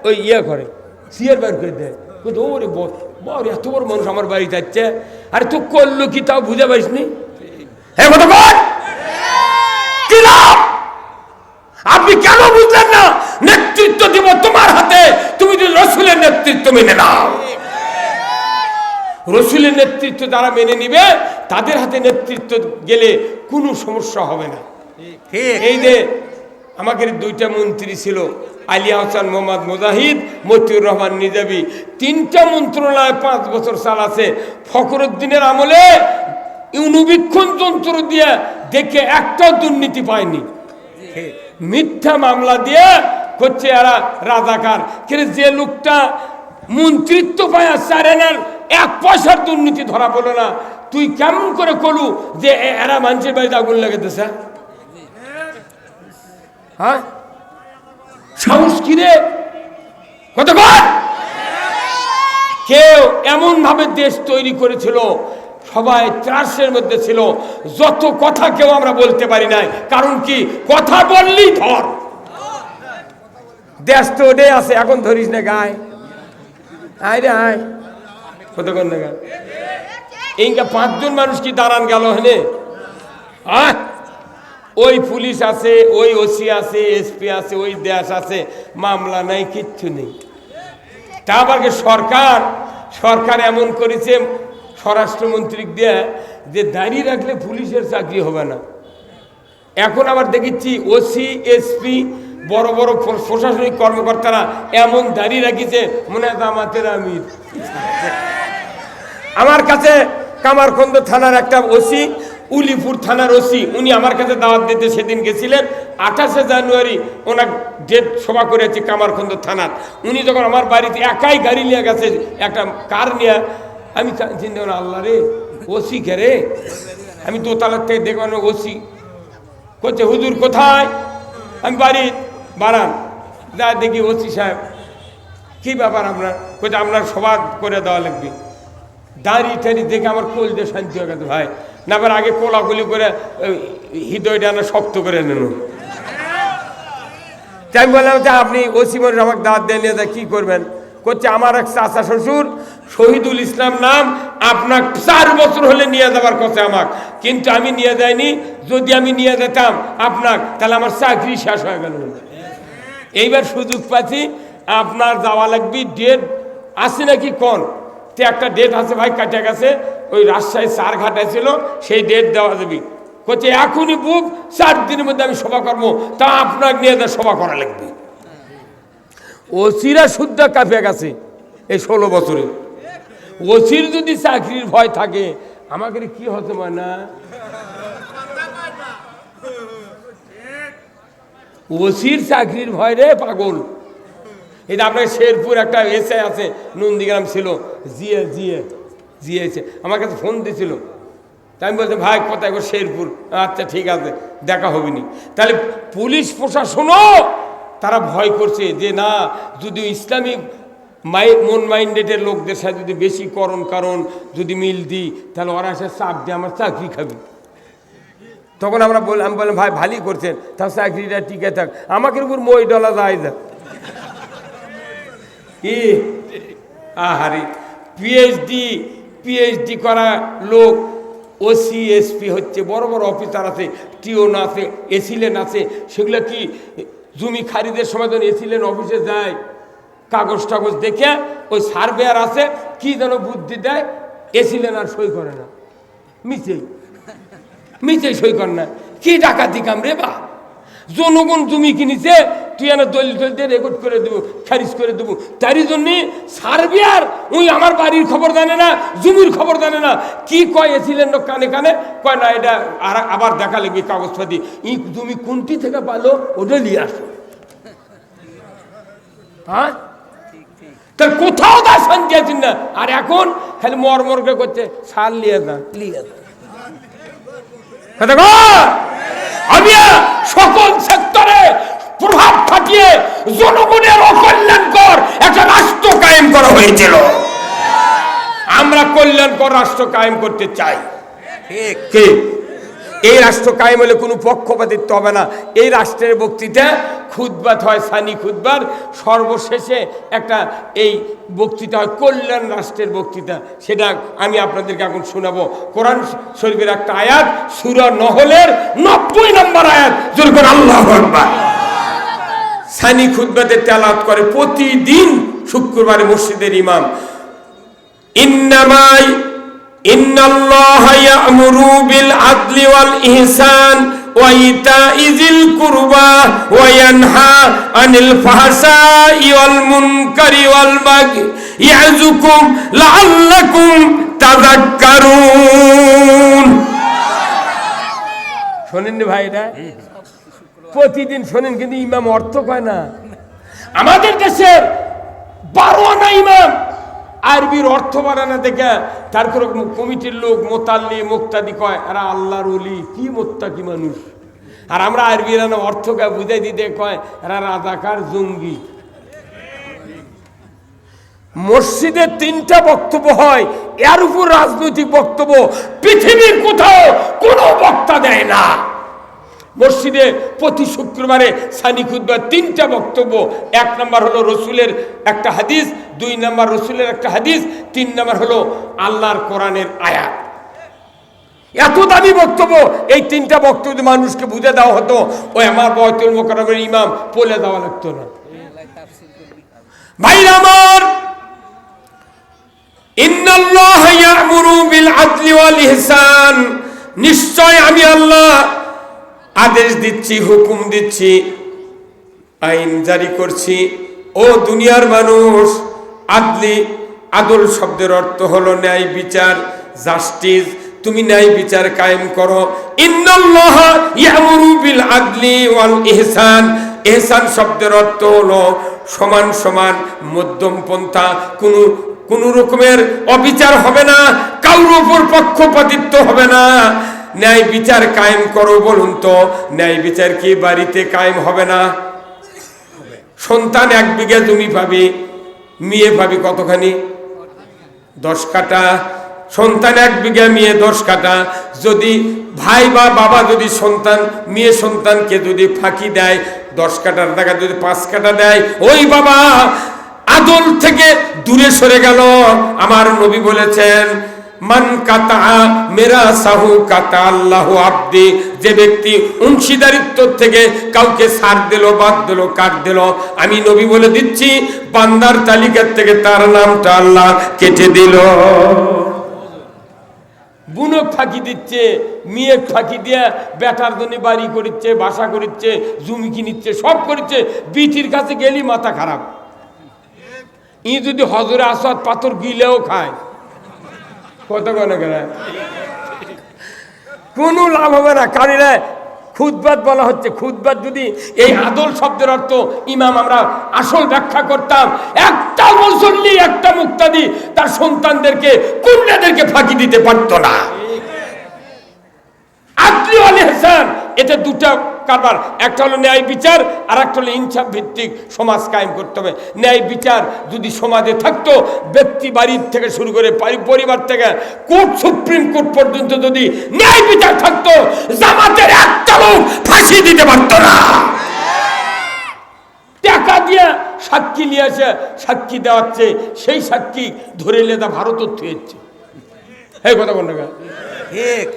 ওই ইয়ে করে সিয়ার বার করে দেয়, ওরে বর এত বড় মানুষ আমার বাড়ি যাচ্ছে, আরে তো করলো কি তাও বুঝে পারিস নি? হ্যাঁ কথা বল, কি লাভ? আপনি কেন বুঝলেন না? নেতৃত্ব দিব তোমার হাতে, তুমি যদি রসুলের নেতৃত্ব মেনে নাও। রসুলের নেতৃত্ব যারা মেনে নিবে তাদের হাতে নেতৃত্ব গেলে কোনো সমস্যা হবে না। এই যে আমাদের দুইটা মন্ত্রী ছিল, আলিয়া হোসেন মোহাম্মদ মুজাহিদ, মতিউর রহমান নিজামী, তিনটা মন্ত্রণালয় 5 বছর চালাছে। ফখরুদ্দিনের আমলে অনুবীক্ষণ যন্ত্র দিয়ে দেখে একটাও দুর্নীতি পায়নি। মিথ্যা মামলা দিয়ে করছে এরা রাজাকার। কিন্তু যে লোকটা মন্ত্রিত্ব পায় চারেনার 1 পয়সার দুর্নীতি ধরা পড়লো না, তুই কেমন করে করলু যে এরা মানুষের বাড়িতে আগুন লাগাতেছে? হ্যাঁ সাহস কি রে? কত কর? কেউ এমন ভাবে দেশ তৈরি করেছিল, সবাই ত্রাসের মধ্যে ছিল। যত কথা কেউ আমরা বলতে পারি নাই, কারণ কি কথা বললেই ধর। দেশ তো ওটাই আছে, এখন ধরিস না গায়ে, আয় রে আয়, কতক্ষণ না গায়ে। এইটা 5 জন মানুষ কি দাঁড়ান গেল হেনে? ওই পুলিশ আছে, ওই ওসি আছে, এসপি আছে, ওই দেশ আছে, মামলা নাই, কিচ্ছু নেই। তা আবার সরকার এমন করেছে স্বরাষ্ট্রমন্ত্রী দিয়ে যে দাঁড়িয়ে রাখলে পুলিশের চাকরি হবে না। এখন আবার দেখেছি ওসি এসপি বড় বড় প্রশাসনিক কর্মকর্তারা এমন দাঁড়িয়ে রাখিছে মনে হয় জামাতের আমির। আমার কাছে কামারখন্দ থানার একটা ওসি, উলিপুর থানার ওসি, উনি আমার কাছে দাওয়াত দিতে সেদিন গেছিলেন। 28শে জানুয়ারি ওনার ডেট সভা করেছে কামারখন্দ থানার। উনি যখন আমার বাড়িতে একাই গাড়ি নিয়ে গেছে, একটা কার নিয়ে, আমি চিন্তা করি আল্লাহ রে, ওসি কে রে? আমি দোতলার থেকে দেখলাম ওসি। করছে হুজুর কোথায়? আমি বাড়ি বাড়ান। যা দেখি ওসি সাহেব, কি ব্যাপার আপনার? কোথায় আপনার সভা করে দেওয়া লাগবে। দাঁড়িয়ে টাড়ি দেখে আমার কোল দিয়ে শান্তি হয়ে গেছে ভাই। না আবার আগে কোলাকুলি করে হৃদয়টা না শক্ত করে নেন। তাই আমি বললাম যে আপনি ওসি মানুষ আমাকে দাঁত দিয়ে নিয়ে যায়, কী করবেন? করছে আমার এক চাচা শ্বশুর শহীদুল ইসলাম নাম, আপনার 4 বছর হলে নিয়ে যাবার কথা আমাকে, কিন্তু আমি নিয়ে যাইনি। যদি আমি নিয়ে যেতাম আপনার, তাহলে আমার চাকরি শেষ হয়ে গেল। এইবার সুযোগ পাচ্ছি, আপনার যাওয়া লাগবে, ডেট আছে নাকি কোন? তো একটা ডেট আছে ভাই, কাটা গেছে, ওই রাজশাহী সারঘাটায় ছিল, সেই ডেট দেওয়া যাবে। করছে এখনই বুক, 4 দিনের মধ্যে আমি সভা করবো, তা আপনাকে নিয়ে যা সভা করা লাগবে। ওসিরা শুদ্ধ কাঁপে গেছে এই 16 বছরে। ওসির যদি চাকরির ভয় থাকে, আমাকে কি হতে পারে না? ওসির চাকরির ভয় রে পাগল। এটা আপনার শেরপুর একটা এসআই আছে, নন্দীগ্রাম ছিল, জিএছে, আমার কাছে ফোন দিয়েছিল। তাই আমি বলছি ভাই কোথায় গো? শেরপুর। আচ্ছা ঠিক আছে, দেখা হবে নি। তাহলে পুলিশ প্রশাসনও তারা ভয় করছে যে না, যদি ইসলামিক মন মাইন্ডেডের লোকদের সাথে যদি বেশি কারণ যদি মিল দিই, তাহলে ওরা এসে চাপ দিয়ে আমার চাকরি খাবে। তখন আমি বললাম ভাই ভালোই করছেন, তার চাকরিটা টিকে থাক, আমাকে উপর মই ডলা যায় যা। আহারে পিএইচডি করা লোক ওসি এসপি হচ্ছে, বড় বড় অফিসার আছে, টিওন আছে, এসিলেন আছে। সেগুলো কি জমি খারিদের সময় যখন এসিলেন অফিসে যায়, কাগজ টাগজ দেখে ওই সার্ভেয়ার আছে, কি যেন বুদ্ধি দেয়, এসিলেন আর সই করে না, মিছেই সই করে না। কি ডাকাতি কাম রে বা! জনগণ জমি কিনেছে, তুই এনে দলিল দিয়ে রেকর্ড করে দেবো, খারিজ করে দেবো। তারই জন্যে সার্ভেয়ার ওই আমার বাড়ির খবর জানে না, জমির খবর জানে না। কি কয় এসিলেন কানে কানে কয় না, এটা আর আবার দেখা লাগবে কাগজপাতি, ই জমি কোনটি থেকে পালো ওটা নিয়ে আসো। হ্যাঁ, তার কোথাও তার শান্তি আছেন না। আর এখন খালি মরমরকে করছে, সার লিয়ে যান। সকল সেক্টরে প্রভাব খাটিয়ে জনগণের অকল্যাণকর একটা রাষ্ট্র কায়েম করা হয়েছিল। আমরা কল্যাণকর রাষ্ট্র কায়েম করতে চাই। এই রাষ্ট্র কায়েম হলে কোনো পক্ষপাতিত্ব হবে না। এই রাষ্ট্রের বক্তৃতা খুতবাত হয়, সানি খুতবার সর্বশেষে একটা এই বক্তৃতা হয় কল্যাণ রাষ্ট্রের বক্তৃতা। সেটা আমি আপনাদেরকে এখন শোনাবো। কোরআন শরীফের একটা আয়াত, সূরা নহলের 90 নম্বর আয়াত, জোরে করে আল্লাহু আকবার। সানি খুতবাতে তেলাওয়াত করে প্রতিদিন শুক্রবারে মসজিদের ইমাম। ইন্নাল্লাহা ইয়া'মুরু বিল আদলি ওয়াল ইহসান ওয়া ইতা'i যিল কুরবা ওয়া ইয়ানহা আনিল ফাহশাই ওয়াল মুনকারি ওয়াল বাগই ইয়া'যুকুম লাআল্লাকুম তাযাক্কারুন। শোনেন ভাই, এটা প্রতিদিন শোনেন, কিন্তু ইমাম অর্থ কয় না। আমাদের দেশের 12 আনা ইমাম আরবির অর্থ বানানা দেখে তারপর কমিটির লোক মোতাল্লি মুক্তাদি কয় এরা আল্লাহর ওলি, কি মোত্তাকি মানুষ। আর আমরা আরবির অর্থকে বুঝাই দিতে কয় এরা রাজাকার জঙ্গি। মসজিদে 3টা বক্তব্য হয়, এর উপর রাজনৈতিক বক্তব্য পৃথিবীর কোথাও কোনো বক্তা দেয় না। মসজিদে প্রতি শুক্রবারে সানি খুতবার 3টা বক্তব্য। 1 নম্বর হলো রসুলের একটা হাদিস, 2 নম্বর রসুলের একটা হাদিস, 3 নম্বর হলো আল্লাহর কোরআনের আয়াত। এত দামি বক্তব্য, এই 3টা বক্তব্য মানুষকে বুঝে দেওয়া হতো, ওই আমার বয়তুল মোকাররমের ইমাম বলে দেওয়া লাগতো না। ভাইরা আমার, ইন্নাল্লাহা ইয়া'মুরু বিল আদলি ওয়াল ইহসান, নিশ্চয় আমি আল্লাহ আদেশ দিচ্ছি, হুকুম দিচ্ছি, আইন জারি করছি। ও দুনিয়ার মানুষ, আদলি, আদল শব্দের অর্থ হলো ন্যায় বিচার, জাস্টিস। তুমি ন্যায় বিচার কায়েম করো। ইন্নাল্লাহা ইয়া'মুরু বিল আদলি ওয়াল ইহসান, ইহসান শব্দের অর্থ হলো সমান সমান, মধ্যম পন্থা। কোন রকমের অবিচার হবে না, কারোর উপর পক্ষপাতিত্ব হবে না। ন্যায় বিচার কায়েম করো। বলুন তো, ন্যায় বিচার কি বাড়িতে কায়েম হবে না? সন্তান 1 বিঘা জমি পাবে, মেয়ে পাবে কতখানি? 10 কাঠা। সন্তান 1 বিঘা, মেয়ে 10 কাঠা। যদি ভাই বা বাবা যদি মেয়ে সন্তানকে যদি ফাঁকি দেয়, 10 কাঠার জায়গা যদি 5 কাঠা দেয়, ওই বাবা আদল থেকে দূরে সরে গেল। আমার নবী বলেছেন, মান কাতা মেরা সাহু কাতা আল্লাহু আব্দি, যে ব্যক্তি অংশীদারিত্ব থেকে কাউকে ছাড় দিল, বাদ দিল, কাট দিল, আমি নবী বলে দিচ্ছি বান্দার তালিকার থেকে তার নামটা আল্লাহ কেটে দিল। বুনক ফাঁকি দিচ্ছে, মেয়ে ফাঁকি দিয়ে বেটার জন্য বাড়ি করিচ্ছে, বাসা করিচ্ছে, জমি কিনিচ্ছে, সব করিচ্ছে। বিটির কাছে গেলি মাথা খারাপ। ই যদি হজরে আসওয়াদ পাথর গিলেও খায়, কত কোনো লাভ হবে না। কারণ খুতবাত বলা হচ্ছে, খুতবাত যদি এই আদল শব্দের অর্থ ইমাম আমরা আসল ব্যাখ্যা করতাম, একটা মুসল্লি, একটা মুক্তাদি তার সন্তানদেরকে, কন্যাদেরকে ফাঁকি দিতে পারত না। আদলি ওয়াল ইহসান, এটা 2টা কারবার। একটা হলো ন্যায় বিচার, আর একটা হলো ইনসাফ ভিত্তিক সমাজ কায়েম করতে হবে। ন্যায় বিচার যদি সমাজে থাকতো, ব্যক্তি বাড়ির থেকে শুরু করে পরিবার থেকে কোর্ট, সুপ্রিম কোর্ট পর্যন্ত যদি ন্যায় বিচার থাকতো, জামাতের একটা লোক ফাঁসি দিতে পারত না। টাকা দিয়ে সাক্ষী নিয়ে আসে, সাক্ষী দেওয়াচ্ছে, সেই সাক্ষী ধরে লেদা ভারত থুয়েছে। এই কথা বল না।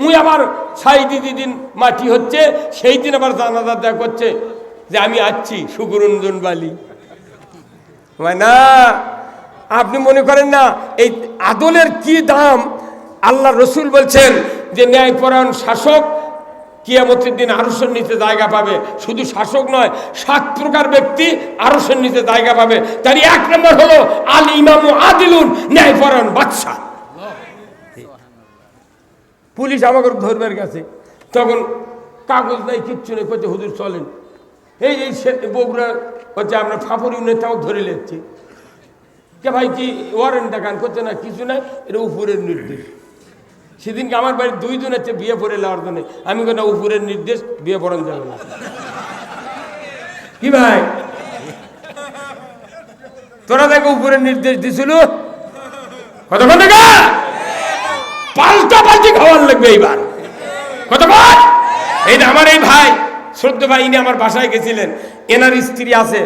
মুই আবার 6 দিন মাটি হচ্ছে, সেই দিন আবার জানাজা দেয়া করছে যে আমি আছি সুগুরঞ্জন বালি। না, আপনি মনে করেন না এই আদলের কি দাম? আল্লাহ রসুল বলছেন যে ন্যায়পরায়ণ শাসক কিয়ামতের দিন আরশের নিচে জায়গা পাবে। শুধু শাসক নয়, 7 প্রকার ব্যক্তি আরশের নিচে জায়গা পাবে। তার 1 নম্বর হলো আল ইমামু আদিলুন, ন্যায়পরায়ণ বাদশা। পুলিশ আমাকে ধরবার গেছে, তখন কাগজ নাই, কিচ্ছু নেই, কইতে হুজুর চলেন। এই বগুড়া হচ্ছে আমরা ফাফর ইউনিয়নটাও ধরে নিচ্ছি। কে ভাই কি ওয়ারেন্ট দেখান? করছে না, কিছু নাই, এটা উপরের নির্দেশ। সেদিনকে আমার বাড়ির 2 জন হচ্ছে বিয়ে পড়ে নেওয়ার জন্য। আমি কোনো উপরের নির্দেশ, বিয়ে পড়ানো যাবে না। কি ভাই, তোরা দেখো উপরের নির্দেশ দিছিল, কতক্ষণ দেখা পাল্টা পাল্টি খাওয়ার লাগবে এইবার। কত বল। এই যে আমার এই ভাই শ্রদ্ধা ভাই, ইনি আমার বাসায় গেছিলেন। এনার স্ত্রী আছে,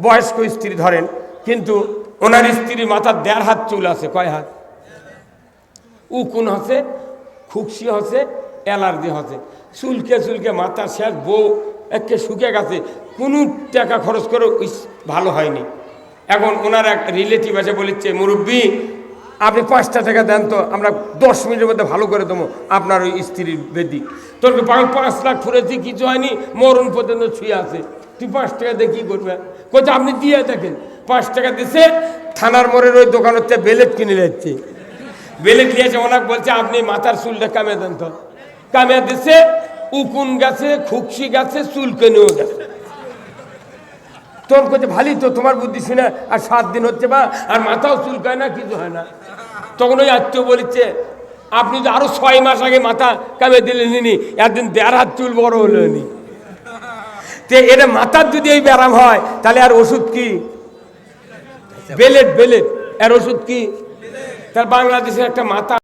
বয়স্ক স্ত্রী ধরেন, কিন্তু ওনার স্ত্রীর মাথার 1.5 হাত চুল আছে। কয় হাত? উকুন হচ্ছে, খুকসি হচ্ছে, অ্যালার্জি হচ্ছে, চুলকে চুলকে মাথা শেষ, বউ একে শুকে গেছে, কোনো টাকা খরচ করে ভালো হয়নি। এখন ওনার এক রিলেটিভ আছে, বলেছে মুরব্বী আপনি 5টা টাকা দেন তো, আমরা 10 মিনিটের মধ্যে ভালো করে দেবো আপনার ওই স্ত্রীর বেদি। তোর 5 লাখ ফুরেছি, কিছু হয়নি, মরণ পর্যন্ত ছুঁয়ে আছে, তুই 5 টাকা দিয়ে কী করবে? কোথাও আপনি দিয়ে দেখেন। 5 টাকা দিছে, থানার মোড়ের ওই দোকানের থেকে বেলেট কিনে যাচ্ছে, বেলেট নিয়েছে। ওনাকে বলছে আপনি মাথার চুলটা কামে দেন তো, কামে দিছে, উকুন গেছে, খুকসি গেছে, চুল কেনেও গেছে। তোর কাছে ভালোই তো, তোমার বুদ্ধি শুনে আর 7 দিন হচ্ছে বা, আর মাথাও চুলকায় না, কিছু হয় না। তখন ওই আত্মীয় বলেছে আপনি তো আরো 6 মাস আগে মাথা কামে দিলেন নি, একদিন 1.5 হাত চুল বড় হলো নি। তো এটা মাথার যদি এই ব্যারাম হয়, তাহলে আর ওষুধ কি? Belt, belt. আর ওষুধ কি? তার বাংলাদেশের একটা মাথা